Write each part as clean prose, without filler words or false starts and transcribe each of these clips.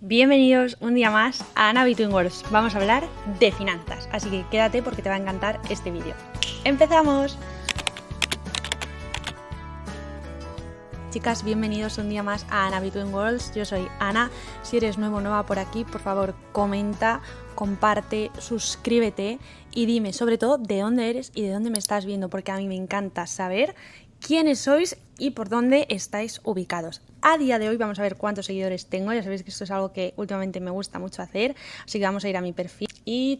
Bienvenidos un día más a Ana Between Worlds. Vamos a hablar de finanzas, así que quédate porque te va a encantar este vídeo. ¡Empezamos! Chicas, bienvenidos un día más a Ana Between Worlds. Yo soy Ana. Si eres nuevo o nueva por aquí, por favor, comenta, comparte, suscríbete y dime sobre todo de dónde eres y de dónde me estás viendo, porque a mí me encanta saber quiénes sois y por dónde estáis ubicados. A día de hoy vamos a ver cuántos seguidores tengo. Ya sabéis que esto es algo que últimamente me gusta mucho hacer, así que vamos a ir a mi perfil y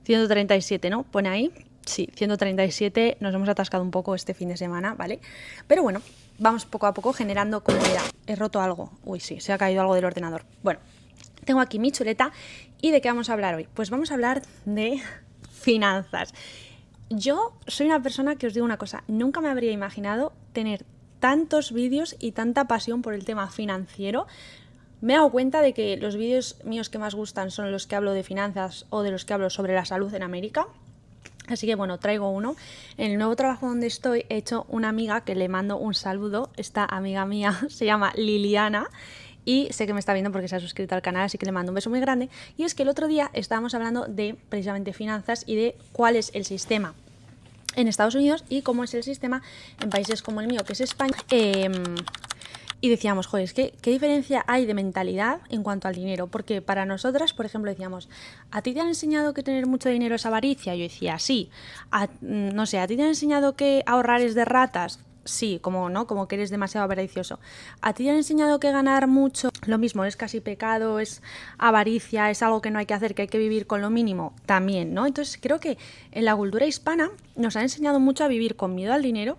137, ¿no? Pone ahí. Sí, 137, nos hemos atascado un poco este fin de semana, ¿vale? Pero bueno, vamos poco a poco generando comunidad. He roto algo. Uy, sí, se ha caído algo del ordenador. Bueno, tengo aquí mi chuleta. ¿Y de qué vamos a hablar hoy? Pues vamos a hablar de finanzas. Yo soy una persona que os digo una cosa, nunca me habría imaginado tener tantos vídeos y tanta pasión por el tema financiero. Me he dado cuenta de que los vídeos míos que más gustan son los que hablo de finanzas o de los que hablo sobre la salud en América. Así que bueno, traigo uno. En el nuevo trabajo donde estoy he hecho una amiga que le mando un saludo. Esta amiga mía se llama Liliana y sé que me está viendo porque se ha suscrito al canal, así que le mando un beso muy grande. Y es que el otro día estábamos hablando de precisamente finanzas y de cuál es el sistema en Estados Unidos y cómo es el sistema en países como el mío, que es España. Y decíamos, joder, ¿qué diferencia hay de mentalidad en cuanto al dinero? Porque para nosotras, por ejemplo, decíamos, ¿a ti te han enseñado que tener mucho dinero es avaricia? Yo decía, sí. No sé, ¿a ti te han enseñado que ahorrar es de ratas? Sí, como que eres demasiado avaricioso. ¿A ti te han enseñado que ganar mucho? Lo mismo, es casi pecado, es avaricia, es algo que no hay que hacer, que hay que vivir con lo mínimo. También, ¿no? Entonces creo que en la cultura hispana nos han enseñado mucho a vivir con miedo al dinero.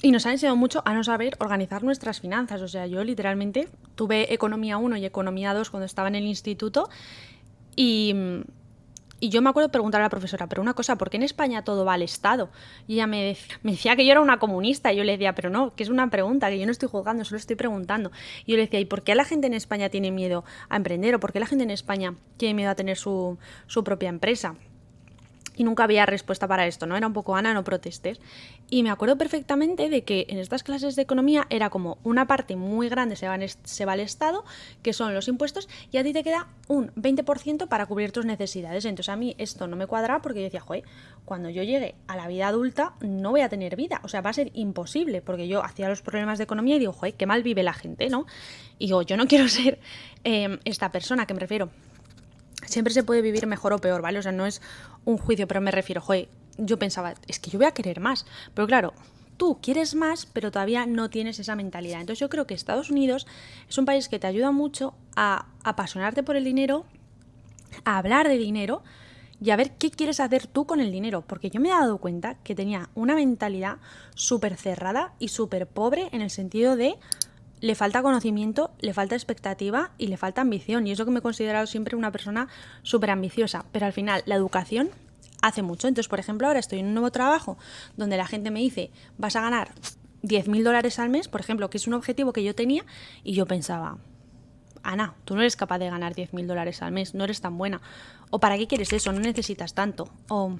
Y nos ha enseñado mucho a no saber organizar nuestras finanzas. O sea, yo literalmente tuve Economía 1 y Economía 2 cuando estaba en el instituto y yo me acuerdo de preguntar a la profesora, pero una cosa, ¿por qué en España todo va al Estado? Y ella me decía que yo era una comunista. Y yo le decía, pero no, que es una pregunta, que yo no estoy juzgando, solo estoy preguntando. Y yo le decía, ¿y por qué la gente en España tiene miedo a emprender? ¿O por qué la gente en España tiene miedo a tener su propia empresa? Y nunca había respuesta para esto, ¿no? Era un poco, Ana, no protestes. Y me acuerdo perfectamente de que en estas clases de economía era como una parte muy grande se va al Estado, que son los impuestos, y a ti te queda un 20% para cubrir tus necesidades. Entonces a mí esto no me cuadraba porque yo decía, joder, cuando yo llegue a la vida adulta no voy a tener vida. O sea, va a ser imposible, porque yo hacía los problemas de economía y digo, joder, qué mal vive la gente, ¿no? Y digo, yo no quiero ser esta persona, que me refiero. Siempre se puede vivir mejor o peor, ¿vale? O sea, no es un juicio, pero me refiero, joder, yo pensaba, es que yo voy a querer más. Pero claro, tú quieres más, pero todavía no tienes esa mentalidad. Entonces yo creo que Estados Unidos es un país que te ayuda mucho a apasionarte por el dinero, a hablar de dinero y a ver qué quieres hacer tú con el dinero. Porque yo me he dado cuenta que tenía una mentalidad súper cerrada y súper pobre en el sentido de le falta conocimiento, le falta expectativa y le falta ambición. Y es lo que me he considerado siempre una persona súper ambiciosa. Pero al final la educación hace mucho. Entonces, por ejemplo, ahora estoy en un nuevo trabajo donde la gente me dice, vas a ganar $10.000 al mes, por ejemplo, que es un objetivo que yo tenía. Y yo pensaba, Ana, tú no eres capaz de ganar $10.000 al mes, no eres tan buena. ¿O para qué quieres eso? No necesitas tanto. O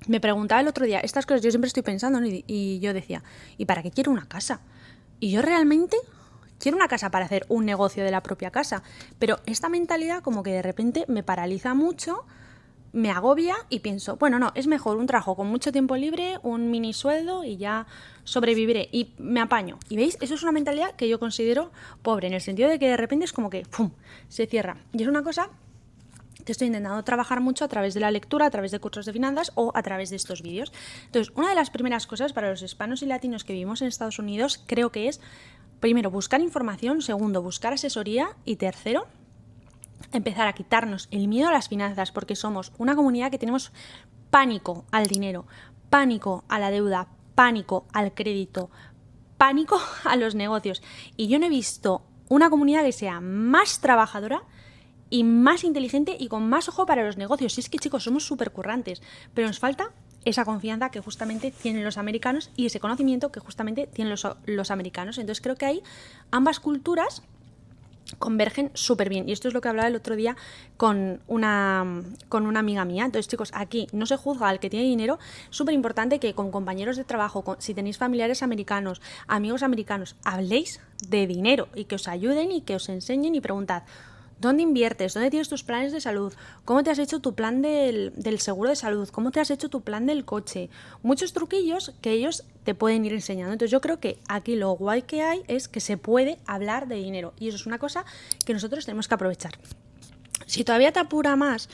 me preguntaba el otro día, estas cosas yo siempre estoy pensando, ¿no? Y yo decía, ¿y para qué quiero una casa? Y yo realmente quiero una casa para hacer un negocio de la propia casa, pero esta mentalidad como que de repente me paraliza mucho, me agobia y pienso, bueno, no, es mejor un trabajo con mucho tiempo libre, un mini sueldo y ya sobreviviré y me apaño. Y veis, eso es una mentalidad que yo considero pobre, en el sentido de que de repente es como que ¡pum!, se cierra. Y es una cosa que estoy intentando trabajar mucho a través de la lectura, a través de cursos de finanzas o a través de estos vídeos. Entonces, una de las primeras cosas para los hispanos y latinos que vivimos en Estados Unidos creo que es, primero, buscar información, segundo, buscar asesoría y tercero, empezar a quitarnos el miedo a las finanzas, porque somos una comunidad que tenemos pánico al dinero, pánico a la deuda, pánico al crédito, pánico a los negocios. Y yo no he visto una comunidad que sea más trabajadora y más inteligente y con más ojo para los negocios. Y es que, chicos, somos súper currantes, pero nos falta esa confianza que justamente tienen los americanos y ese conocimiento que justamente tienen los americanos. Entonces creo que ahí ambas culturas convergen súper bien. Y esto es lo que hablaba el otro día con una amiga mía. Entonces, chicos, aquí no se juzga al que tiene dinero. Súper importante que con compañeros de trabajo, si tenéis familiares americanos, amigos americanos, habléis de dinero y que os ayuden y que os enseñen y preguntad, ¿Dónde inviertes? ¿Dónde tienes tus planes de salud? ¿Cómo te has hecho tu plan del seguro de salud? ¿Cómo te has hecho tu plan del coche? Muchos truquillos que ellos te pueden ir enseñando. Entonces yo creo que aquí lo guay que hay es que se puede hablar de dinero y eso es una cosa que nosotros tenemos que aprovechar. Si todavía te apura más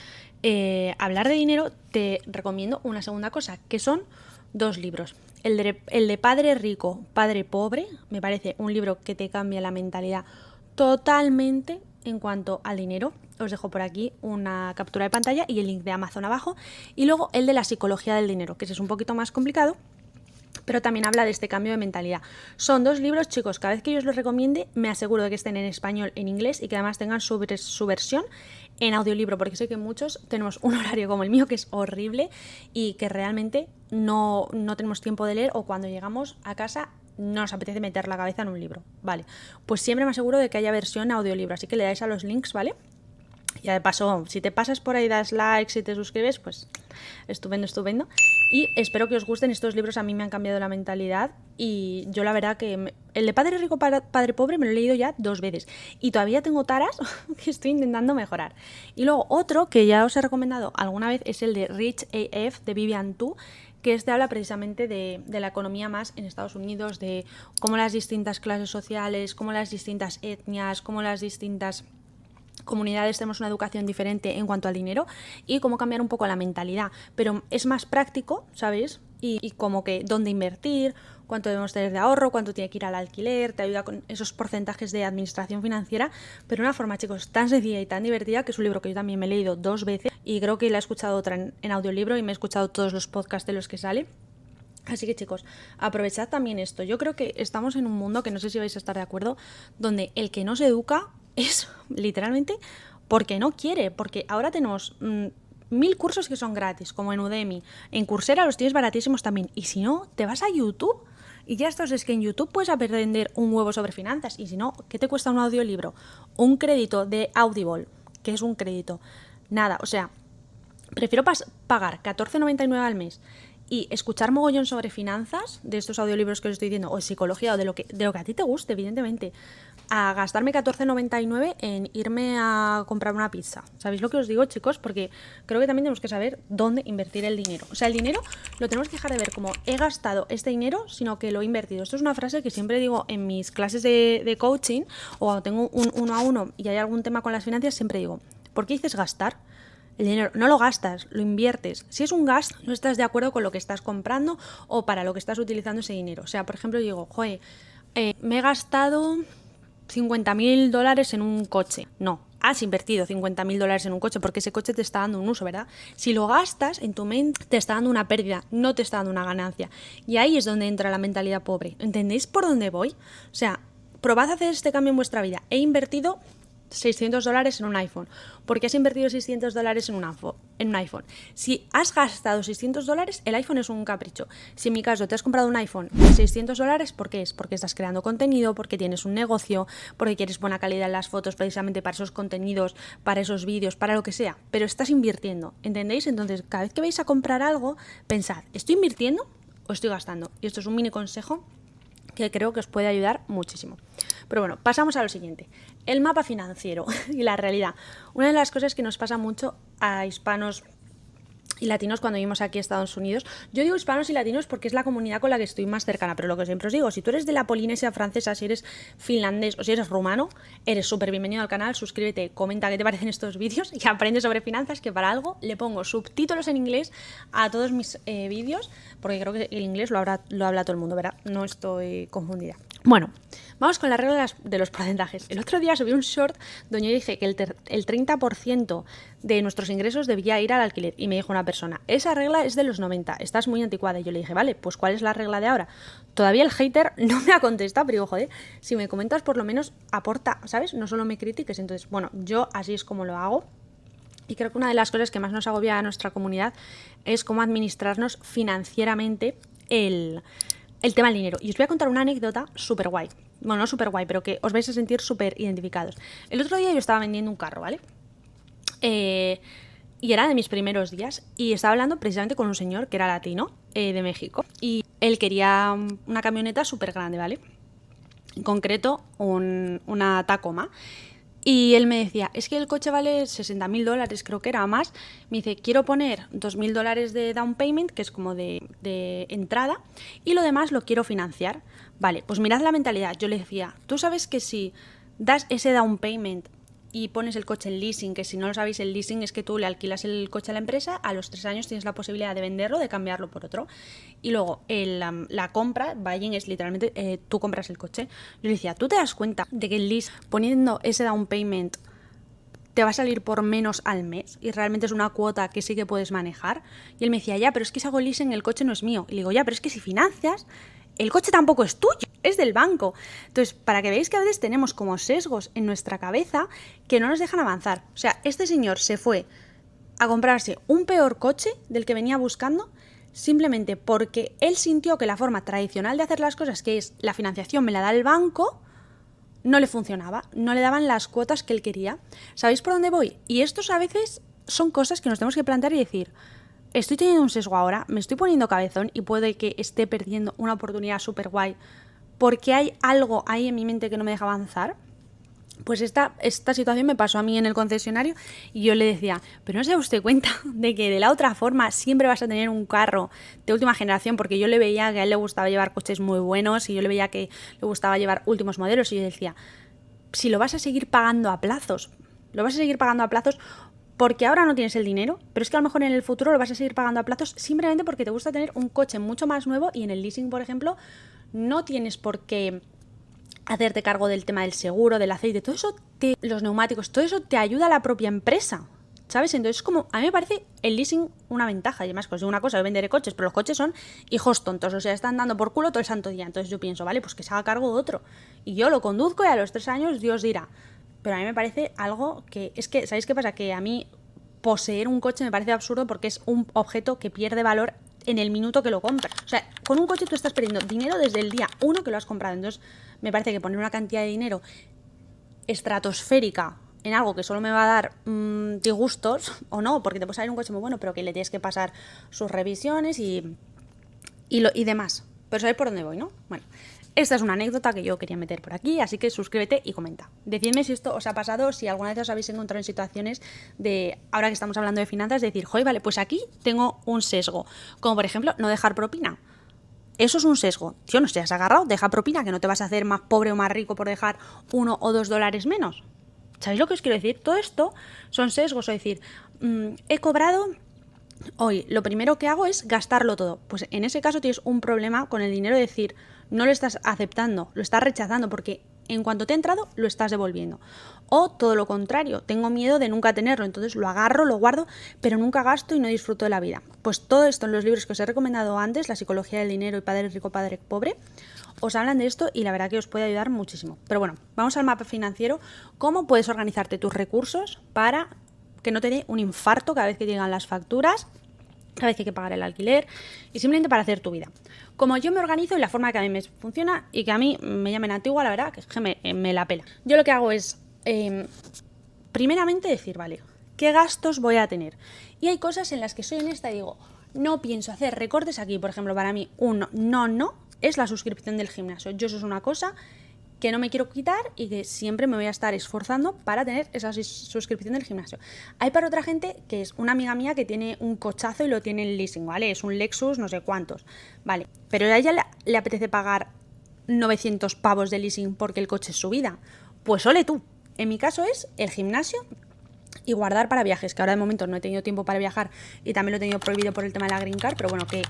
hablar de dinero, te recomiendo una segunda cosa, que son 2 libros. El de Padre Rico, Padre Pobre, me parece un libro que te cambia la mentalidad totalmente en cuanto al dinero. Os dejo por aquí una captura de pantalla y el link de Amazon abajo. Y luego el de la psicología del dinero, que ese es un poquito más complicado, pero también habla de este cambio de mentalidad. Son 2 libros, chicos, cada vez que yo os los recomiende me aseguro de que estén en español, en inglés y que además tengan su versión en audiolibro, porque sé que muchos tenemos un horario como el mío que es horrible y que realmente no tenemos tiempo de leer, o cuando llegamos a casa no nos apetece meter la cabeza en un libro. Vale, pues siempre me aseguro de que haya versión audiolibro, así que le dais a los links, ¿vale? Ya de paso, si te pasas por ahí, das likes y te suscribes, pues estupendo, estupendo. Y espero que os gusten estos libros, a mí me han cambiado la mentalidad y yo la verdad que el de Padre Rico, Padre Pobre me lo he leído ya 2 veces y todavía tengo taras que estoy intentando mejorar. Y luego otro que ya os he recomendado alguna vez es el de Rich AF de Vivian Tu, que este habla precisamente de la economía más en Estados Unidos, de cómo las distintas clases sociales, cómo las distintas etnias, cómo las distintas comunidades tenemos una educación diferente en cuanto al dinero y cómo cambiar un poco la mentalidad, pero es más práctico, ¿sabéis? Y como que dónde invertir, cuánto debemos tener de ahorro, cuánto tiene que ir al alquiler, te ayuda con esos porcentajes de administración financiera, pero de una forma, chicos, tan sencilla y tan divertida, que es un libro que yo también me he leído 2 veces y creo que la he escuchado otra en audiolibro y me he escuchado todos los podcasts de los que sale. Así que, chicos, aprovechad también esto. Yo creo que estamos en un mundo, que no sé si vais a estar de acuerdo, donde el que no se educa es literalmente porque no quiere, porque ahora tenemos 1000 cursos que son gratis, como en Udemy, en Coursera los tienes baratísimos también, y si no, te vas a YouTube y ya estás. Es que en YouTube puedes aprender un huevo sobre finanzas, y si no, ¿qué te cuesta un audiolibro? Un crédito de Audible, que es un crédito, nada, o sea, prefiero pagar 14,99 al mes y escuchar mogollón sobre finanzas, de estos audiolibros que os estoy diciendo, o psicología, o de lo que a ti te guste, evidentemente, a gastarme 14,99 en irme a comprar una pizza. ¿Sabéis lo que os digo, chicos? Porque creo que también tenemos que saber dónde invertir el dinero. O sea, el dinero lo tenemos que dejar de ver como he gastado este dinero, sino que lo he invertido. Esto es una frase que siempre digo en mis clases de coaching, o cuando tengo un 1 a 1 y hay algún tema con las finanzas, siempre digo, ¿por qué dices gastar? El dinero no lo gastas, lo inviertes. Si es un gasto, no estás de acuerdo con lo que estás comprando o para lo que estás utilizando ese dinero. O sea, por ejemplo, digo, me he gastado $50.000 en un coche. No, has invertido $50.000 en un coche porque ese coche te está dando un uso, ¿verdad? Si lo gastas, en tu mente te está dando una pérdida, no te está dando una ganancia. Y ahí es donde entra la mentalidad pobre. ¿Entendéis por dónde voy? O sea, probad a hacer este cambio en vuestra vida. He invertido $600 en un iPhone. ¿Por qué has invertido $600 en un iPhone? Si has gastado $600, el iPhone es un capricho. Si en mi caso te has comprado un iPhone de $600, ¿por qué es? Porque estás creando contenido, porque tienes un negocio, porque quieres buena calidad en las fotos precisamente para esos contenidos, para esos vídeos, para lo que sea. Pero estás invirtiendo, ¿entendéis? Entonces, cada vez que vais a comprar algo, pensad, ¿estoy invirtiendo o estoy gastando? Y esto es un mini consejo que creo que os puede ayudar muchísimo. Pero bueno, pasamos a lo siguiente. El mapa financiero y la realidad. Una de las cosas que nos pasa mucho a hispanos y latinos cuando vivimos aquí a Estados Unidos. Yo digo hispanos y latinos porque es la comunidad con la que estoy más cercana, pero lo que siempre os digo, si tú eres de la Polinesia francesa, si eres finlandés o si eres rumano, eres súper bienvenido al canal, suscríbete, comenta qué te parecen estos vídeos y aprende sobre finanzas, que para algo le pongo subtítulos en inglés a todos mis vídeos, porque creo que el inglés lo habla todo el mundo, ¿verdad? No estoy confundida. Bueno, vamos con la regla de los porcentajes. El otro día subí un short donde yo dije que el 30% de nuestros ingresos debía ir al alquiler y me dijo una persona, esa regla es de los 90, estás muy anticuada. Y yo le dije, vale, pues ¿cuál es la regla de ahora? Todavía el hater no me ha contestado, pero digo, joder, si me comentas por lo menos aporta, ¿sabes? No solo me critiques. Entonces, bueno, yo así es como lo hago. Y creo que una de las cosas que más nos agobia a nuestra comunidad es cómo administrarnos financieramente el tema del dinero. Y os voy a contar una anécdota súper guay. Bueno, no súper guay, pero que os vais a sentir súper identificados. El otro día yo estaba vendiendo un carro, ¿vale? Y era de mis primeros días. Y estaba hablando precisamente con un señor que era latino, de México. Y él quería una camioneta súper grande, ¿vale? En concreto, una Tacoma. Y él me decía, es que el coche vale $60.000, creo que era más. Me dice, quiero poner $2.000 de down payment, que es como de entrada, y lo demás lo quiero financiar. Vale, pues mirad la mentalidad. Yo le decía, tú sabes que si das ese down payment y pones el coche en leasing, que si no lo sabéis, el leasing es que tú le alquilas el coche a la empresa, a los 3 años tienes la posibilidad de venderlo, de cambiarlo por otro, y luego la compra, buying, es literalmente tú compras el coche. Yo le decía, ¿tú te das cuenta de que el lease, poniendo ese down payment, te va a salir por menos al mes y realmente es una cuota que sí que puedes manejar? Y él me decía, ya, pero es que si hago leasing el coche no es mío. Y le digo, ya, pero es que si financias, el coche tampoco es tuyo, es del banco. Entonces, para que veáis que a veces tenemos como sesgos en nuestra cabeza que no nos dejan avanzar. O sea, este señor se fue a comprarse un peor coche del que venía buscando simplemente porque él sintió que la forma tradicional de hacer las cosas, que es la financiación me la da el banco, no le funcionaba, no le daban las cuotas que él quería. ¿Sabéis por dónde voy? Y estos a veces son cosas que nos tenemos que plantear y decir, estoy teniendo un sesgo ahora, me estoy poniendo cabezón y puede que esté perdiendo una oportunidad súper guay porque hay algo ahí en mi mente que no me deja avanzar. Pues esta situación me pasó a mí en el concesionario y yo le decía, pero ¿no se da usted cuenta de que de la otra forma siempre vas a tener un carro de última generación? Porque yo le veía que a él le gustaba llevar coches muy buenos y yo le veía que le gustaba llevar últimos modelos y yo decía, si lo vas a seguir pagando a plazos, porque ahora no tienes el dinero, pero es que a lo mejor en el futuro lo vas a seguir pagando a plazos simplemente porque te gusta tener un coche mucho más nuevo y en el leasing, por ejemplo, no tienes por qué hacerte cargo del tema del seguro, del aceite, todo eso, los neumáticos, todo eso te ayuda a la propia empresa, ¿sabes? Entonces, como a mí me parece el leasing una ventaja. Y además, pues una cosa, yo venderé coches, pero los coches son hijos tontos, o sea, están dando por culo todo el santo día. Entonces yo pienso, vale, pues que se haga cargo de otro. Y yo lo conduzco y a los 3 años Dios dirá. Pero a mí me parece algo que, es que, ¿sabéis qué pasa? Que a mí poseer un coche me parece absurdo porque es un objeto que pierde valor en el minuto que lo compras. O sea, con un coche tú estás perdiendo dinero desde el día 1 que lo has comprado. Entonces, me parece que poner una cantidad de dinero estratosférica en algo que solo me va a dar disgustos, o no, porque te puede salir un coche muy bueno, pero que le tienes que pasar sus revisiones y demás. Pero sabéis por dónde voy, ¿no? Bueno, esta es una anécdota que yo quería meter por aquí, así que suscríbete y comenta. Decidme si esto os ha pasado, si alguna vez os habéis encontrado en situaciones de, ahora que estamos hablando de finanzas, decir, joder, vale, pues aquí tengo un sesgo. Como por ejemplo, no dejar propina. Eso es un sesgo. Tío, no seas agarrado, deja propina, que no te vas a hacer más pobre o más rico por dejar $1 o $2 menos. ¿Sabéis lo que os quiero decir? Todo esto son sesgos, es decir, he cobrado hoy, lo primero que hago es gastarlo todo. Pues en ese caso tienes un problema con el dinero, de decir, no lo estás aceptando, lo estás rechazando, porque en cuanto te ha entrado, lo estás devolviendo. O todo lo contrario, tengo miedo de nunca tenerlo, entonces lo agarro, lo guardo, pero nunca gasto y no disfruto de la vida. Pues todo esto en los libros que os he recomendado antes, La psicología del dinero y Padre rico, Padre pobre, os hablan de esto y la verdad que os puede ayudar muchísimo. Pero bueno, vamos al mapa financiero. ¿Cómo puedes organizarte tus recursos para que no te dé un infarto cada vez que llegan las facturas, cada vez que hay que pagar el alquiler y simplemente para hacer tu vida? Como yo me organizo y la forma que a mí me funciona y que a mí me llamen antigua, la verdad que es que me la pela. Yo lo que hago es, primeramente decir, vale, ¿qué gastos voy a tener? Y hay cosas en las que soy honesta y digo, no pienso hacer recortes aquí. Por ejemplo, para mí no es la suscripción del gimnasio. Yo eso es una cosa que no me quiero quitar y que siempre me voy a estar esforzando para tener esa suscripción del gimnasio. Hay para otra gente que es una amiga mía que tiene un cochazo y lo tiene en leasing, ¿vale? Es un Lexus no sé cuántos, ¿vale? Pero a ella le apetece pagar 900 pavos de leasing porque el coche es su vida. Pues ole tú. En mi caso es el gimnasio y guardar para viajes, que ahora de momento no he tenido tiempo para viajar y también lo he tenido prohibido por el tema de la Green Card, pero bueno, que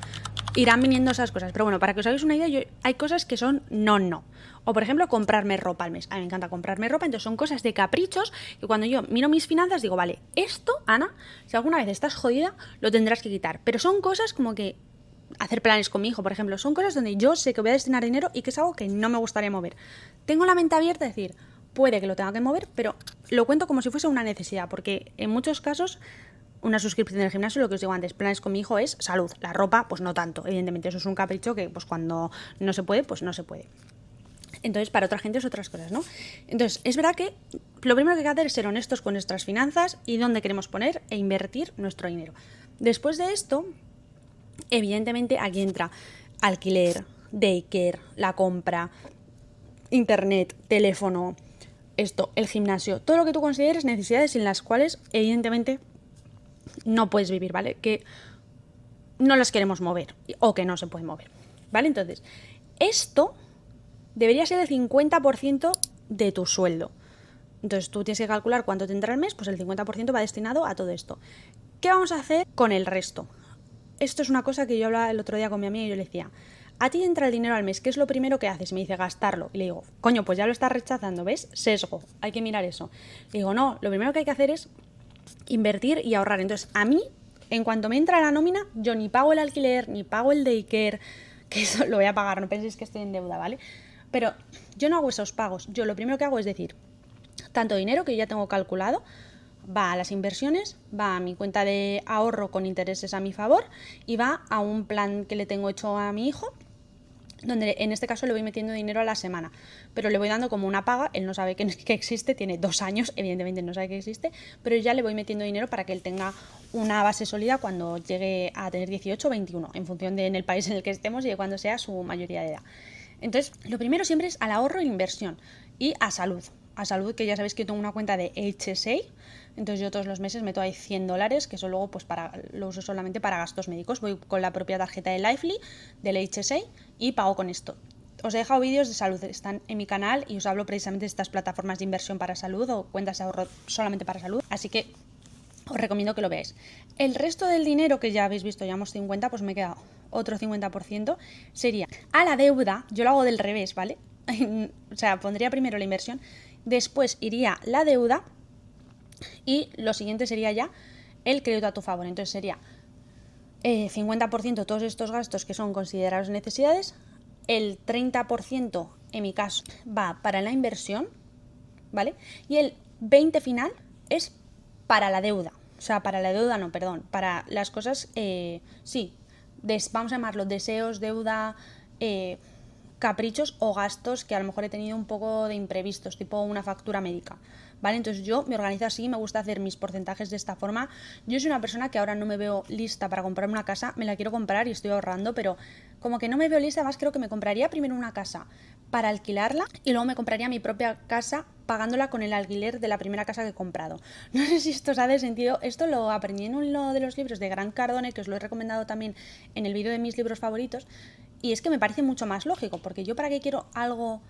irán viniendo esas cosas. Pero bueno, para que os hagáis una idea, hay cosas que son no. O por ejemplo, comprarme ropa al mes. A mí me encanta comprarme ropa, entonces son cosas de caprichos que cuando yo miro mis finanzas digo, vale, esto, Ana, si alguna vez estás jodida, lo tendrás que quitar. Pero son cosas como que hacer planes con mi hijo, por ejemplo, son cosas donde yo sé que voy a destinar dinero y que es algo que no me gustaría mover. Tengo la mente abierta a decir, puede que lo tenga que mover, pero lo cuento como si fuese una necesidad, porque en muchos casos una suscripción del gimnasio, lo que os digo antes, planes con mi hijo es salud. La ropa, pues no tanto. Evidentemente eso es un capricho que pues cuando no se puede, pues no se puede. Entonces, para otra gente es otras cosas, ¿no? Entonces, es verdad que lo primero que hay que hacer es ser honestos con nuestras finanzas y dónde queremos poner e invertir nuestro dinero. Después de esto, evidentemente aquí entra alquiler, daycare, la compra, internet, teléfono, esto, el gimnasio, todo lo que tú consideres necesidades sin las cuales evidentemente no puedes vivir, ¿vale? Que no las queremos mover o que no se pueden mover, ¿vale? Entonces, esto debería ser el 50% de tu sueldo. Entonces tú tienes que calcular cuánto te entra al mes, pues el 50% va destinado a todo esto. ¿Qué vamos a hacer con el resto? Esto es una cosa que yo hablaba el otro día con mi amiga y yo le decía, a ti te entra el dinero al mes, ¿qué es lo primero que haces? Y me dice, gastarlo. Y le digo, coño, pues ya lo estás rechazando, ¿ves? Sesgo, hay que mirar eso. Le digo, no, lo primero que hay que hacer es invertir y ahorrar. Entonces, a mí, en cuanto me entra la nómina, yo ni pago el alquiler, ni pago el daycare, que eso lo voy a pagar, no penséis que estoy en deuda, ¿vale? Pero yo no hago esos pagos. Yo lo primero que hago es decir, tanto dinero que yo ya tengo calculado, va a las inversiones, va a mi cuenta de ahorro con intereses a mi favor y va a un plan que le tengo hecho a mi hijo, donde en este caso le voy metiendo dinero a la semana, pero le voy dando como una paga, él no sabe que existe, tiene 2 años, evidentemente no sabe que existe, pero ya le voy metiendo dinero para que él tenga una base sólida cuando llegue a tener 18 o 21, en función de en el país en el que estemos y de cuando sea su mayoría de edad. Entonces, lo primero siempre es al ahorro e inversión y a salud. A salud, que ya sabéis que yo tengo una cuenta de HSA, entonces yo todos los meses meto ahí $100, que eso luego pues lo uso solamente para gastos médicos. Voy con la propia tarjeta de Lively, del HSA, y pago con esto. Os he dejado vídeos de salud, están en mi canal y os hablo precisamente de estas plataformas de inversión para salud o cuentas de ahorro solamente para salud, así que os recomiendo que lo veáis. El resto del dinero que ya habéis visto, llevamos 50, pues me he quedado otro 50%, sería a la deuda, yo lo hago del revés, ¿vale? O sea, pondría primero la inversión, después iría la deuda y lo siguiente sería ya el crédito a tu favor. Entonces sería 50% todos estos gastos que son considerados necesidades, el 30% en mi caso va para la inversión, ¿vale? Y el 20% final es para la deuda. O sea, para la deuda no, perdón, para las cosas, vamos a llamarlo deseos, deuda, caprichos o gastos que a lo mejor he tenido un poco de imprevistos, tipo una factura médica, ¿vale? Entonces yo me organizo así, me gusta hacer mis porcentajes de esta forma. Yo soy una persona que ahora no me veo lista para comprarme una casa, me la quiero comprar y estoy ahorrando, pero como que no me veo lista, además creo que me compraría primero una casa para alquilarla y luego me compraría mi propia casa pagándola con el alquiler de la primera casa que he comprado. No sé si esto os hace sentido, esto lo aprendí en uno de los libros de Grant Cardone, que os lo he recomendado también en el vídeo de mis libros favoritos, y es que me parece mucho más lógico, porque yo para qué quiero algo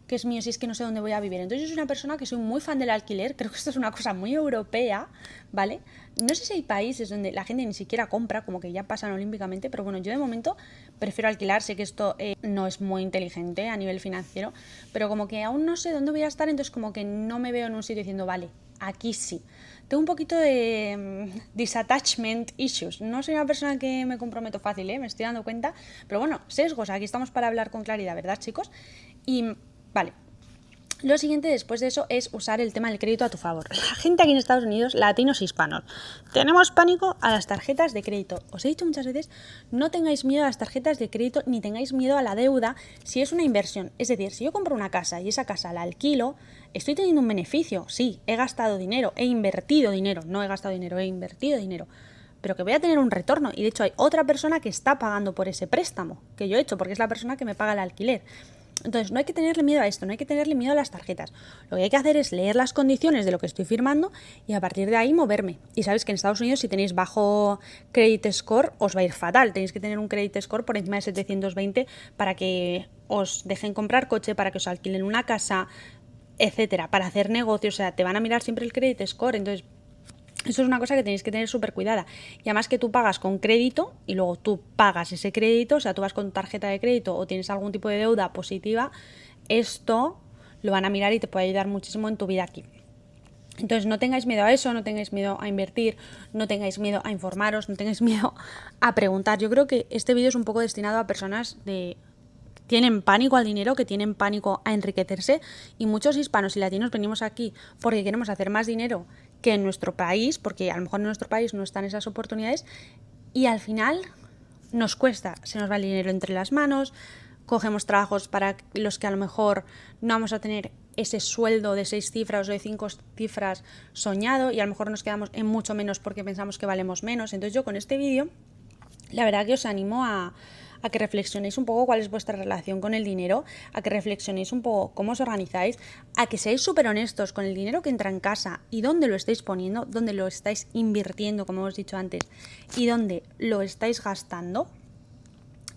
que es mío si es que no sé dónde voy a vivir. Entonces yo soy una persona que soy muy fan del alquiler, creo que esto es una cosa muy europea, ¿vale? No sé si hay países donde la gente ni siquiera compra, como que ya pasan olímpicamente, pero bueno, yo de momento prefiero alquilar, sé que esto no es muy inteligente a nivel financiero, pero como que aún no sé dónde voy a estar, entonces como que no me veo en un sitio diciendo, vale, aquí sí. Tengo un poquito de disattachment issues. No soy una persona que me comprometo fácil, me estoy dando cuenta. Pero bueno, sesgos, aquí estamos para hablar con claridad, ¿verdad, chicos? Y vale. Lo siguiente después de eso es usar el tema del crédito a tu favor. La gente aquí en Estados Unidos, latinos hispanos, tenemos pánico a las tarjetas de crédito. Os he dicho muchas veces, no tengáis miedo a las tarjetas de crédito ni tengáis miedo a la deuda si es una inversión. Es decir, si yo compro una casa y esa casa la alquilo, estoy teniendo un beneficio. Sí, he gastado dinero, he invertido dinero. No he gastado dinero, he invertido dinero. Pero que voy a tener un retorno. Y de hecho hay otra persona que está pagando por ese préstamo que yo he hecho, porque es la persona que me paga el alquiler. Entonces, no hay que tenerle miedo a esto, no hay que tenerle miedo a las tarjetas. Lo que hay que hacer es leer las condiciones de lo que estoy firmando y a partir de ahí moverme. Y sabéis que en Estados Unidos, si tenéis bajo credit score, os va a ir fatal. Tenéis que tener un credit score por encima de 720 para que os dejen comprar coche, para que os alquilen una casa, etcétera, para hacer negocios. O sea, te van a mirar siempre el credit score. Entonces, eso es una cosa que tenéis que tener súper cuidada. Y además que tú pagas con crédito y luego tú pagas ese crédito, o sea, tú vas con tu tarjeta de crédito o tienes algún tipo de deuda positiva, esto lo van a mirar y te puede ayudar muchísimo en tu vida aquí. Entonces no tengáis miedo a eso, no tengáis miedo a invertir, no tengáis miedo a informaros, no tengáis miedo a preguntar. Yo creo que este vídeo es un poco destinado a personas que tienen pánico al dinero, que tienen pánico a enriquecerse, y muchos hispanos y latinos venimos aquí porque queremos hacer más dinero que en nuestro país, porque a lo mejor en nuestro país no están esas oportunidades y al final nos cuesta, se nos va el dinero entre las manos, cogemos trabajos para los que a lo mejor no vamos a tener ese sueldo de 6 cifras o de 5 cifras soñado y a lo mejor nos quedamos en mucho menos porque pensamos que valemos menos. Entonces yo con este vídeo la verdad que os animo a a que reflexionéis un poco cuál es vuestra relación con el dinero, a que reflexionéis un poco cómo os organizáis, a que seáis súper honestos con el dinero que entra en casa y dónde lo estáis poniendo, dónde lo estáis invirtiendo, como hemos dicho antes, y dónde lo estáis gastando.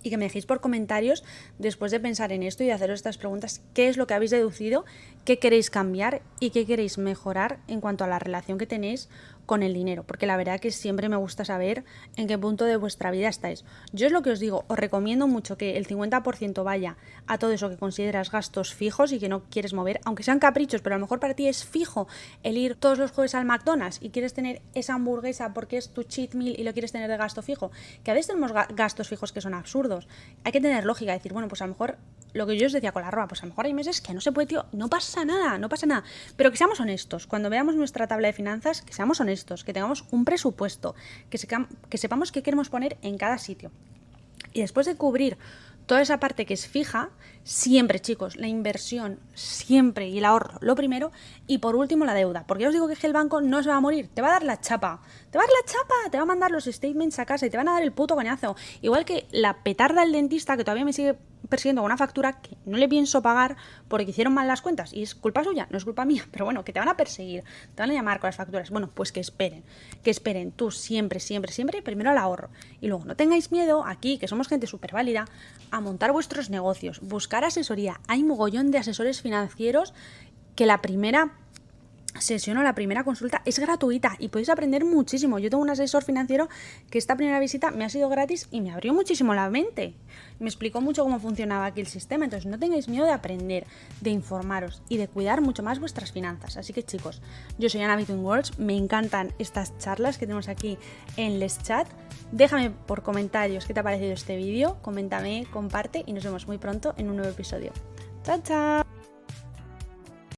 Y que me dejéis por comentarios, después de pensar en esto y de haceros estas preguntas, qué es lo que habéis deducido, qué queréis cambiar y qué queréis mejorar en cuanto a la relación que tenéis con el dinero, porque la verdad que siempre me gusta saber en qué punto de vuestra vida estáis. Yo es lo que os digo, os recomiendo mucho que el 50% vaya a todo eso que consideras gastos fijos y que no quieres mover, aunque sean caprichos, pero a lo mejor para ti es fijo el ir todos los jueves al McDonald's y quieres tener esa hamburguesa porque es tu cheat meal y lo quieres tener de gasto fijo, que a veces tenemos gastos fijos que son absurdos. Hay que tener lógica, decir, bueno, pues a lo mejor lo que yo os decía con la ropa, pues a lo mejor hay meses que no se puede, tío, no pasa nada, pero que seamos honestos, cuando veamos nuestra tabla de finanzas, que seamos honestos, que tengamos un presupuesto, que sepamos qué queremos poner en cada sitio. Y después de cubrir toda esa parte que es fija, siempre, chicos, la inversión, siempre, y el ahorro, lo primero, y por último la deuda, porque ya os digo que el banco no se va a morir, te va a dar la chapa, te va a mandar los statements a casa y te van a dar el puto coñazo, igual que la petarda del dentista que todavía me sigue persiguiendo con una factura que no le pienso pagar porque hicieron mal las cuentas y es culpa suya, no es culpa mía, pero bueno, que te van a perseguir, te van a llamar con las facturas, bueno, pues que esperen, tú siempre, primero el ahorro y luego no tengáis miedo aquí, que somos gente súper válida, a montar vuestros negocios, buscar asesoría, hay mogollón de asesores financieros que la primera sesión o la primera consulta es gratuita y podéis aprender muchísimo. Yo tengo un asesor financiero que esta primera visita me ha sido gratis y me abrió muchísimo la mente. Me explicó mucho cómo funcionaba aquí el sistema. Entonces no tengáis miedo de aprender, de informaros y de cuidar mucho más vuestras finanzas. Así que chicos, yo soy Ana Between Worlds, me encantan estas charlas que tenemos aquí en Les Chat. Déjame por comentarios qué te ha parecido este vídeo, coméntame, comparte y nos vemos muy pronto en un nuevo episodio. ¡Chao, chao!